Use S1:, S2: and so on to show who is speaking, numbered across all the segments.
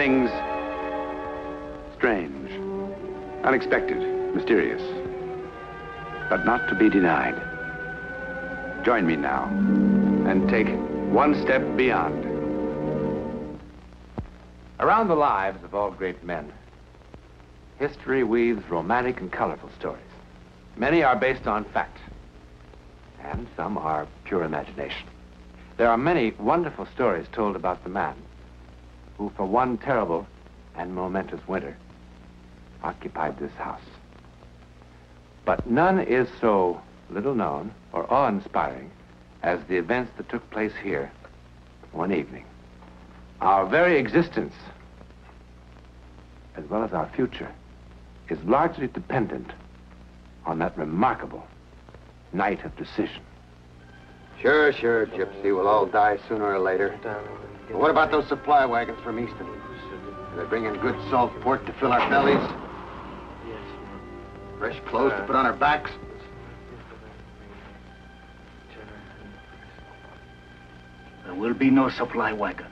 S1: things strange, unexpected, mysterious, but not to be denied. Join me now and take one step beyond. Around the lives of all great men, history weaves romantic and colorful stories. Many are based on fact, and some are pure imagination. There are many wonderful stories told about the man who, for one terrible and momentous winter, occupied this house. But none is so little known or awe-inspiring as the events that took place here one evening. Our very existence, as well as our future, is largely dependent on that remarkable night of decision.
S2: Sure, Gypsy. We'll all die sooner or later. But what about those supply wagons from Easton? Do they bring in good salt pork to fill our bellies? Fresh clothes to put on our backs?
S3: There will be no supply wagons.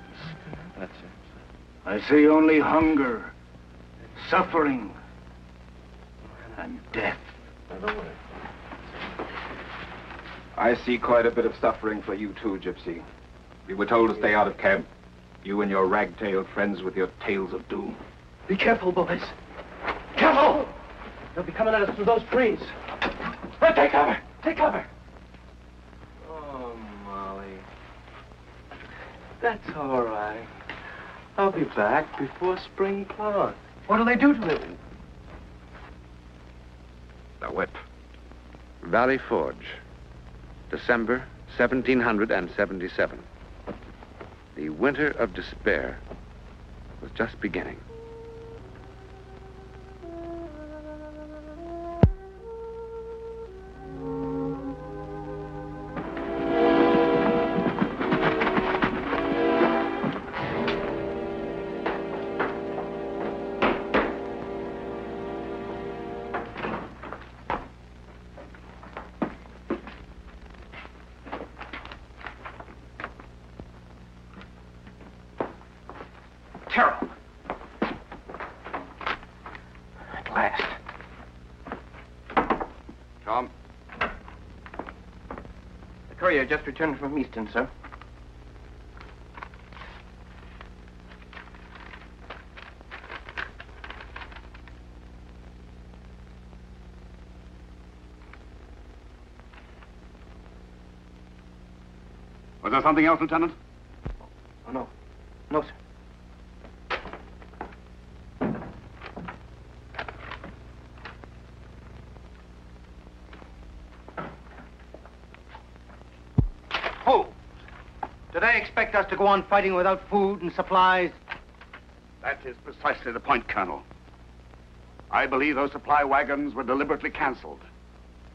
S4: That's it.
S3: I see only hunger, suffering, and death.
S5: I see quite a bit of suffering for you too, Gypsy. We were told to stay out of camp. You and your rag-tailed friends with your tales of doom.
S4: Be careful, boys. Careful! They'll be coming at us through those trees. Run, take cover! Take cover!
S6: Oh, Molly. That's all right. I'll be back before spring thaws.
S4: What'll they do to him?
S1: The whip. Valley Forge, December 1777. The winter of despair was just beginning.
S4: Terrell. At last.
S2: Tom?
S4: The courier just returned from Easton, sir.
S1: Was there something else, Lieutenant?
S4: Oh, no. No, sir. Do they expect us to go on fighting without food and supplies?
S1: That is precisely the point, Colonel. I believe those supply wagons were deliberately canceled.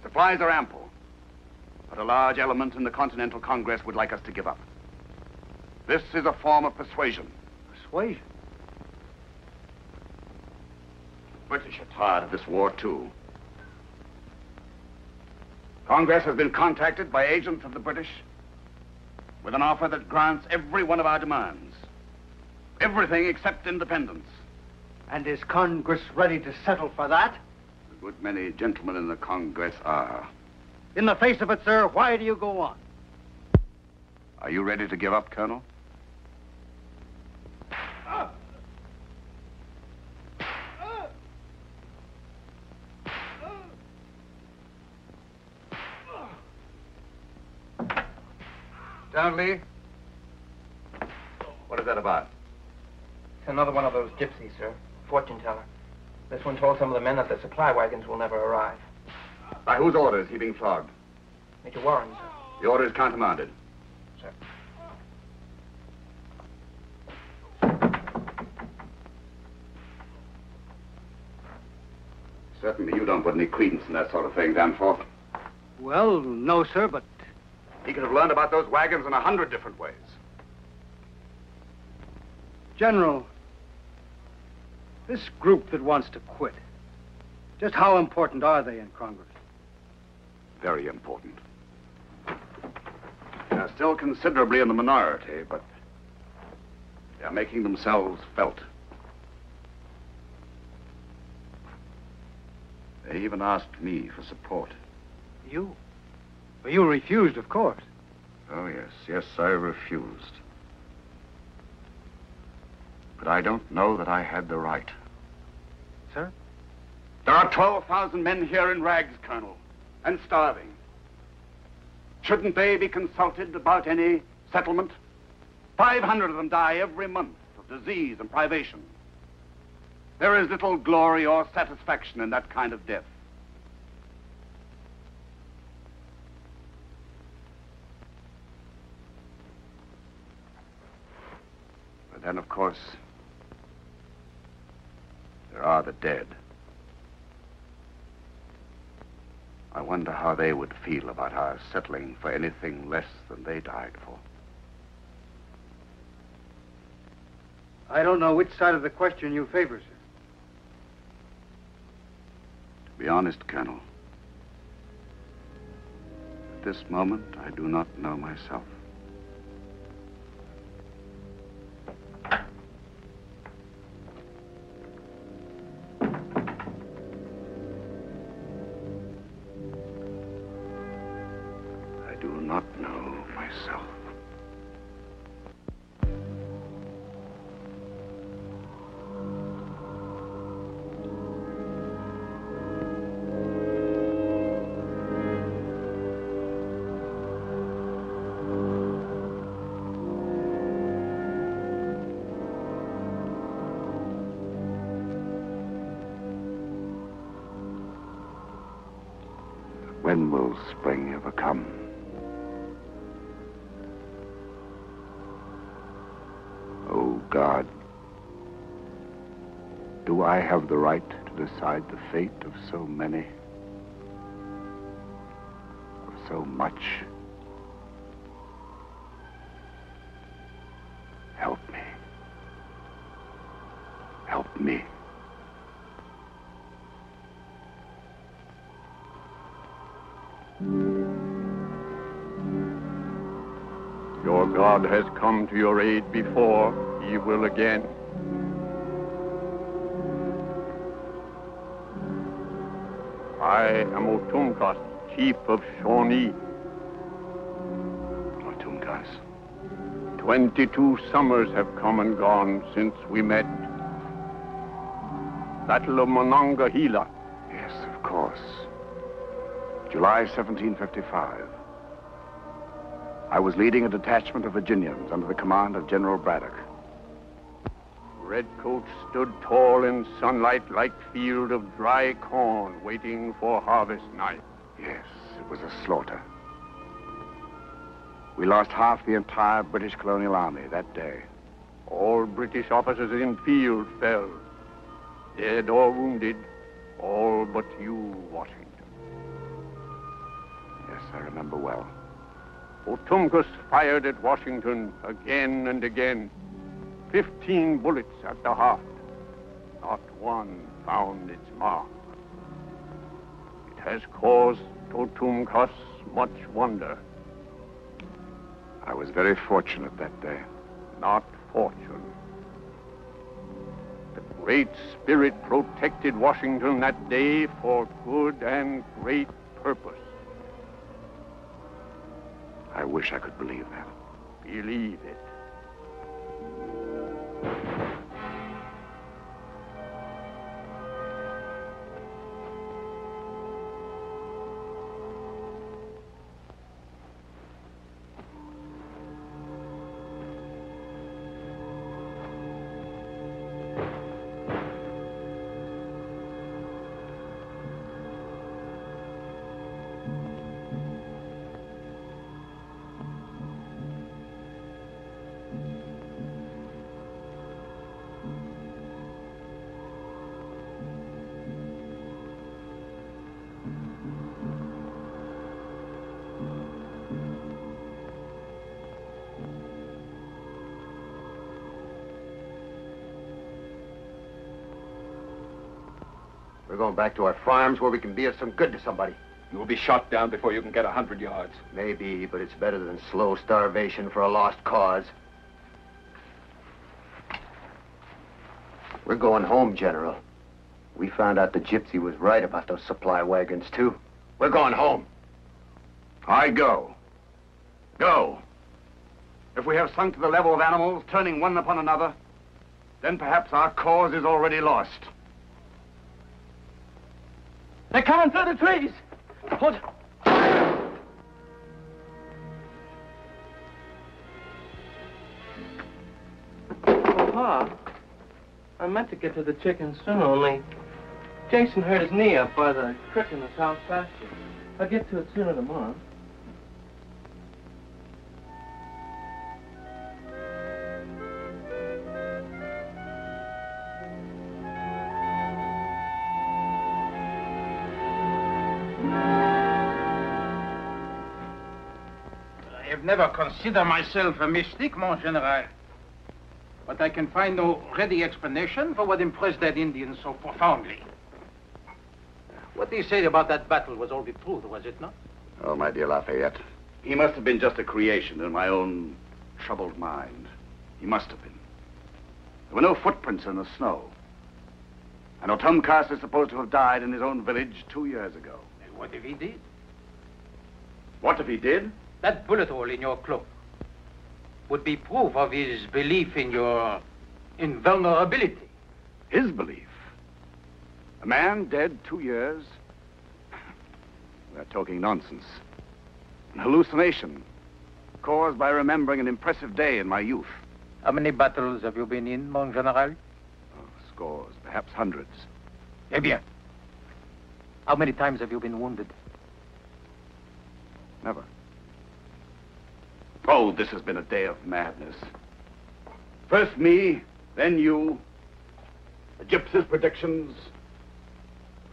S1: Supplies are ample, but a large element in the Continental Congress would like us to give up. This is a form of persuasion.
S4: Persuasion?
S1: The British are tired of this war, too. Congress has been contacted by agents of the British with an offer that grants every one of our demands. Everything except independence.
S4: And is Congress ready to settle for that?
S1: A good many gentlemen in the Congress are.
S4: In the face of it, sir, why do you go on?
S1: Are you ready to give up, Colonel? Stanley? What is that about?
S4: It's another one of those gypsies, sir. Fortune teller. This one told some of the men that the supply wagons will never arrive.
S1: By whose order is he being flogged?
S4: Major Warren, sir.
S1: The order is countermanded.
S4: Sir.
S1: Certainly you don't put any credence in that sort of thing, Danforth.
S4: Well, no, sir, but...
S1: He could have learned about those wagons in 100 different ways.
S4: General, this group that wants to quit, just how important are they in Congress?
S1: Very important. They're still considerably in the minority, but they're making themselves felt.
S7: They even asked me for support.
S4: You? Well, you refused, of course.
S7: Oh, yes, I refused. But I don't know that I had the right.
S4: Sir?
S7: There are 12,000 men here in rags, Colonel, and starving. Shouldn't they be consulted about any settlement? 500 of them die every month of disease and privation. There is little glory or satisfaction in that kind of death. But then, of course, there are the dead. I wonder how they would feel about our settling for anything less than they died for.
S4: I don't know which side of the question you favor, sir.
S7: To be honest, Colonel, at this moment, I do not know myself. I do not know myself. When will spring ever come? Oh, God, do I have the right to decide the fate of so many, of so much? Help me. Help me. Your God has come to your aid before. He will again. I am Otumkas, chief of Shawnee. Otumkas. 22 summers have come and gone since we met. Battle of Monongahela. Yes, of course. July 1755. I was leading a detachment of Virginians under the command of General Braddock. Redcoats stood tall in sunlight like field of dry corn waiting for harvest night. Yes, it was a slaughter. We lost half the entire British colonial army that day. All British officers in field fell, dead or wounded, all but you, Washington. Yes, I remember well. Otumkas fired at Washington again and again. 15 bullets at the heart. Not one found its mark. It has caused Otumkas much wonder. I was very fortunate that day. Not fortune. The Great Spirit protected Washington that day for good and great purpose. I wish I could believe that. Believe it.
S2: We're going back to our farms where we can be of some good to somebody.
S5: You will be shot down before you can get 100 yards.
S2: Maybe, but it's better than slow starvation for a lost cause. We're going home, General. We found out the gypsy was right about those supply wagons, too. We're going home.
S3: I go. Go. If we have sunk to the level of animals, turning one upon another, then perhaps our cause is already lost.
S6: They're coming through the trees. Hold. Papa, I meant to get to the chickens soon, only Jason hurt his knee up by the creek in the south pasture. I'll get to it sooner tomorrow.
S8: I have never considered myself a mystic, mon général. But I can find no ready explanation for what impressed that Indian so profoundly. What they said about that battle was all the truth, was it not?
S3: Oh, my dear Lafayette, he must have been just a creation in my own troubled mind. He must have been. There were no footprints in the snow. And Otumkas is supposed to have died in his own village 2 years ago.
S8: And what if he did?
S3: What if he did?
S8: That bullet hole in your cloak would be proof of his belief in your invulnerability.
S3: His belief? A man dead 2 years? We're talking nonsense. An hallucination caused by remembering an impressive day in my youth.
S8: How many battles have you been in, mon général?
S3: Oh, scores, perhaps hundreds.
S8: Eh bien. How many times have you been wounded?
S3: Never. Oh, this has been a day of madness. First me, then you. The gypsy's predictions.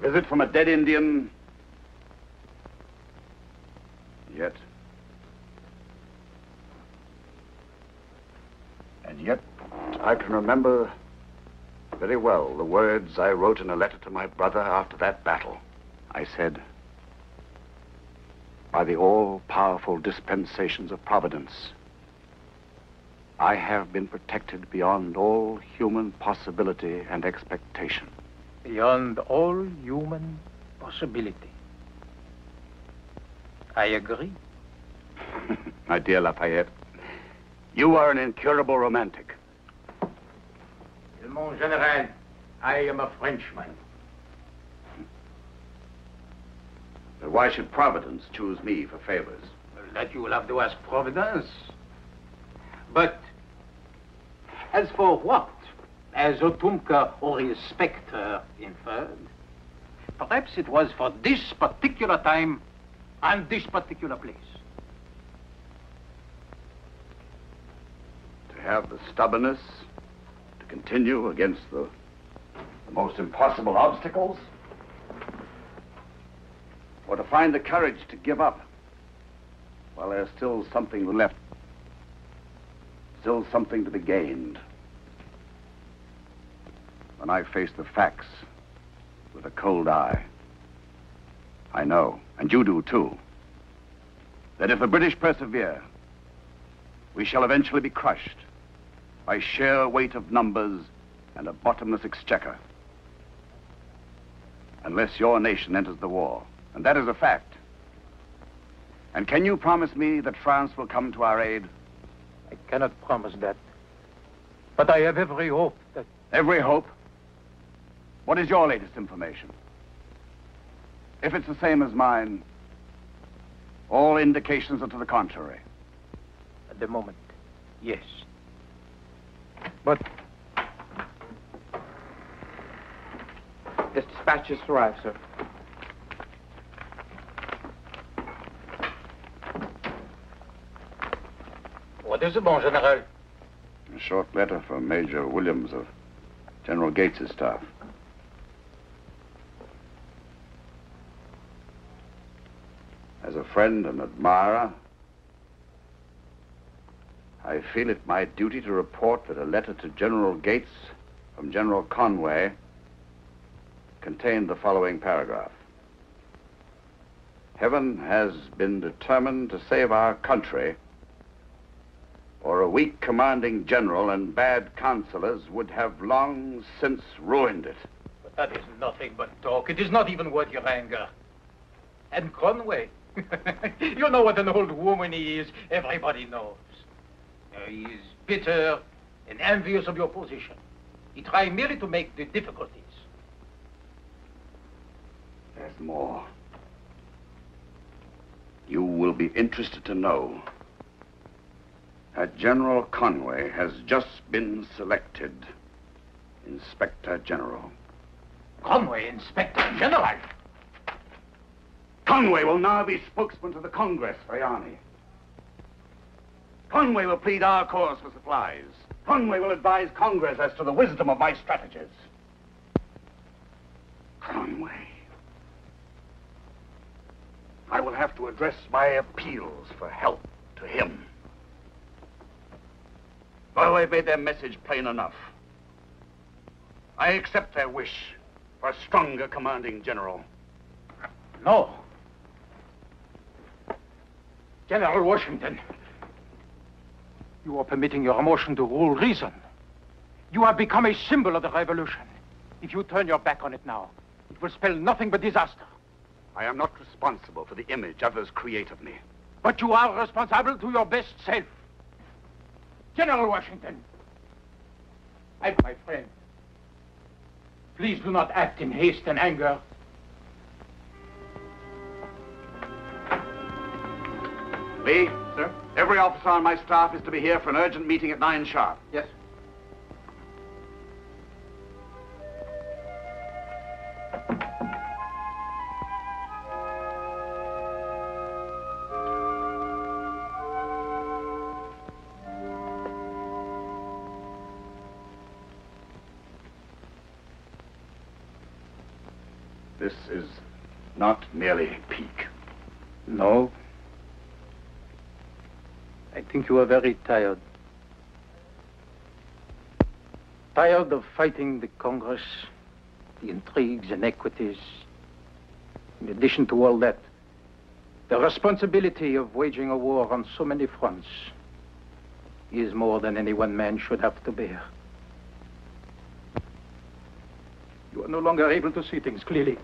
S3: Visit from a dead Indian. Yet. And yet, I can remember very well the words I wrote in a letter to my brother after that battle. I said, by the all-powerful dispensations of Providence, I have been protected beyond all human possibility and expectation.
S8: Beyond all human possibility. I agree.
S3: My dear Lafayette, you are an incurable romantic.
S8: Mon général, I am a Frenchman.
S3: But why should Providence choose me for favors?
S8: Well, that you will have to ask Providence. But as for what, as Otumka or his spectre inferred, perhaps it was for this particular time and this particular place.
S3: To have the stubbornness to continue against the most impossible obstacles? Or to find the courage to give up while there's still something left, still something to be gained? When I face the facts with a cold eye, I know, and you do too, that if the British persevere, we shall eventually be crushed by sheer weight of numbers and a bottomless exchequer. Unless your nation enters the war. And that is a fact. And can you promise me that France will come to our aid?
S8: I cannot promise that. But I have every hope that...
S3: Every hope? What is your latest information? If it's the same as mine, all indications are to the contrary.
S8: At the moment, yes. But...
S6: This dispatch just arrived, sir.
S8: What is it, mon général?
S3: A short letter from Major Williams of General Gates's staff. As a friend and admirer, I feel it my duty to report that a letter to General Gates from General Conway contained the following paragraph. Heaven has been determined to save our country, or a weak commanding general and bad counselors would have long since ruined it.
S8: But That is nothing but talk. It is not even worth your anger. And Conway, you know what an old woman he is. Everybody knows. He is bitter and envious of your position. He tried merely to make the difficulties.
S3: There's more. You will be interested to know that General Conway has just been selected Inspector General.
S8: Conway, Inspector General?
S3: Conway will now be spokesman to the Congress for the Army. Conway will plead our cause for supplies. Conway will advise Congress as to the wisdom of my strategies. Conway. I will have to address my appeals for help to him. Well, they've made their message plain enough. I accept their wish for a stronger commanding general.
S8: No. General Washington, you are permitting your emotion to rule reason. You have become a symbol of the revolution. If you turn your back on it now, it will spell nothing but disaster.
S3: I am not responsible for the image others create of me.
S8: But you are responsible to your best self. General Washington, my friend, please do not act in haste and anger.
S3: Lee? Sir? Every officer on my staff is to be here for an urgent meeting at 9 sharp.
S8: Yes.
S3: This is not merely pique.
S8: No. I think you are very tired. Tired of fighting the Congress, the intrigues, inequities. In addition to all that, the responsibility of waging a war on so many fronts is more than any one man should have to bear. You are no longer able to see things clearly.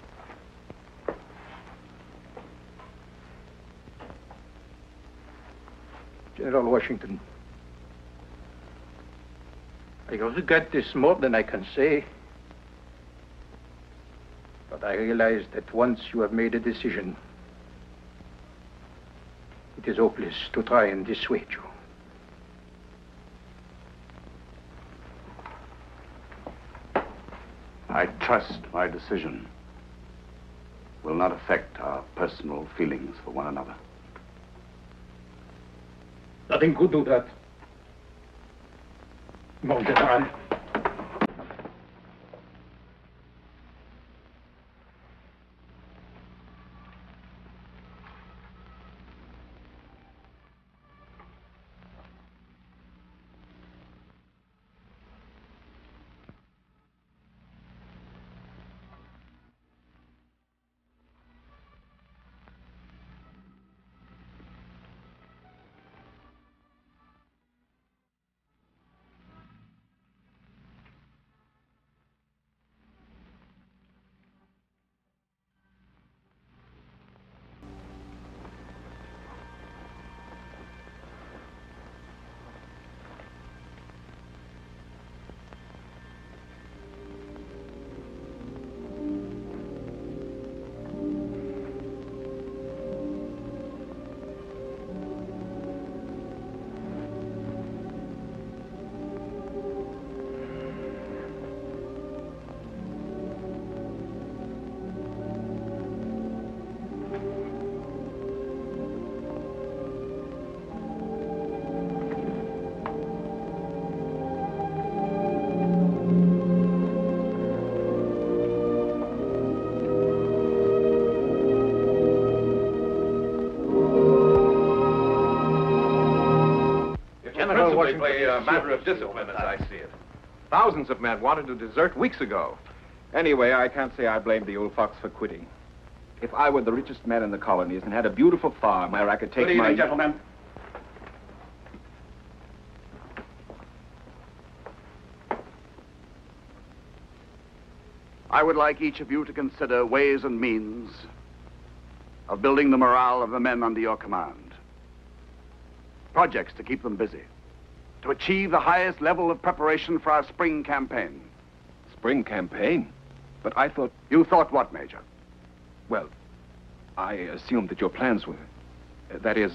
S8: General Washington, I regret this more than I can say, but I realize that once you have made a decision, it is hopeless to try and dissuade you.
S3: I trust my decision will not affect our personal feelings for one another.
S8: Nothing could do that. Mon General.
S5: Principally a matter of discipline, as I see it. Thousands of men wanted to desert weeks ago. Anyway, I can't say I blame the old fox for quitting. If I were the richest man in the colonies and had a beautiful farm where I could take
S3: Good evening, gentlemen. I would like each of you to consider ways and means of building the morale of the men under your command. Projects to keep them busy. To achieve the highest level of preparation for our spring campaign.
S5: Spring campaign? But I thought...
S3: You thought what, Major?
S5: Well, I assumed that your plans were... that is,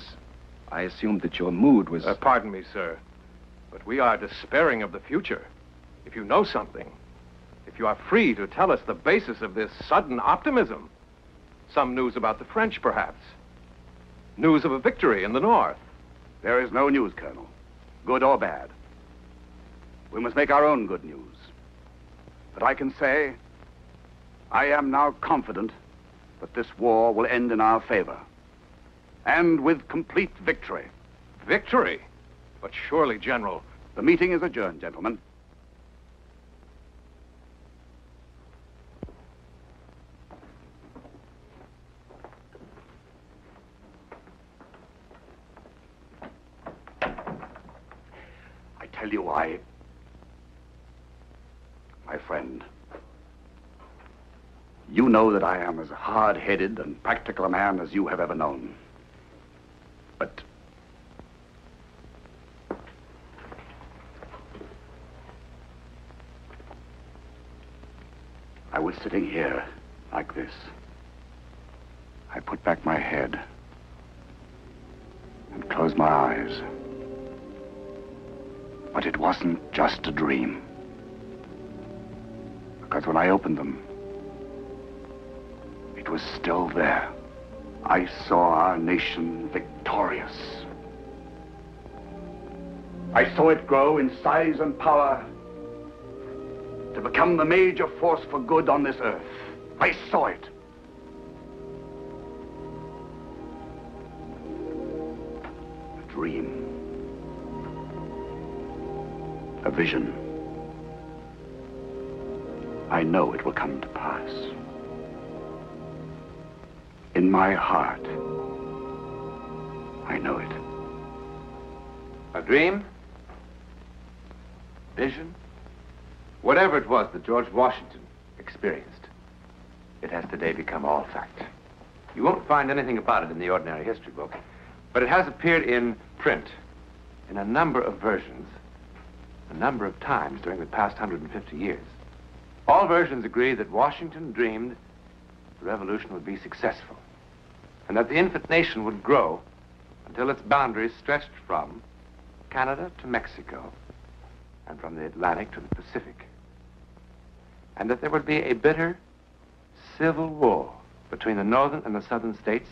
S5: I assumed that your mood was...
S9: Pardon me, sir, but we are despairing of the future. If you know something, if you are free to tell us the basis of this sudden optimism, some news about the French, perhaps. News of a victory in the north.
S3: There is no news, Colonel, good or bad. We must make our own good news. But I can say, I am now confident that this war will end in our favor. And with complete victory.
S9: Victory? But surely, General...
S3: The meeting is adjourned, gentlemen. I tell you, my friend, you know that I am as hard-headed and practical a man as you have ever known. But I was sitting here like this. I put back my head and closed my eyes. But it wasn't just a dream. Because when I opened them, it was still there. I saw our nation victorious. I saw it grow in size and power to become the major force for good on this earth. I saw it. A dream. A vision. I know it will come to pass. In my heart, I know it.
S1: A dream? Vision? Whatever it was that George Washington experienced, it has today become all fact. You won't find anything about it in the ordinary history book, but it has appeared in print in a number of versions, a number of times during the past 150 years. All versions agree that Washington dreamed the revolution would be successful, and that the infant nation would grow until its boundaries stretched from Canada to Mexico, and from the Atlantic to the Pacific, and that there would be a bitter civil war between the northern and the southern states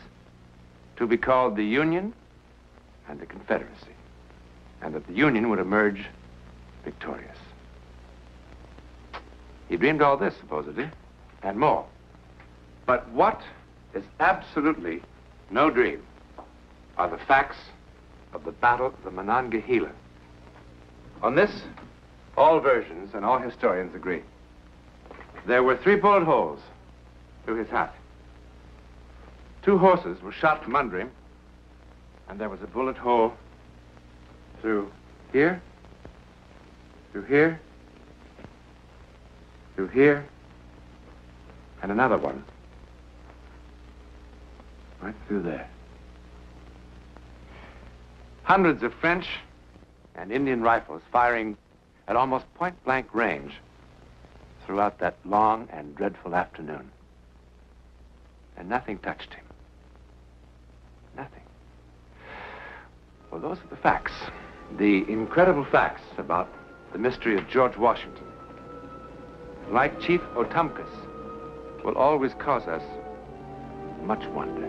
S1: to be called the Union and the Confederacy, and that the Union would emerge victorious. He dreamed all this, supposedly, and more. But what is absolutely no dream are the facts of the Battle of the Monongahela. On this, all versions and all historians agree. There were 3 bullet holes through his hat. 2 horses were shot from under him, and there was a bullet hole through here, through here, through here, and another one right through there. Hundreds of French and Indian rifles firing at almost point-blank range throughout that long and dreadful afternoon. And nothing touched him. Nothing. Well, those are the facts. The incredible facts about the mystery of George Washington. Like Chief Otumkus, will always cause us much wonder.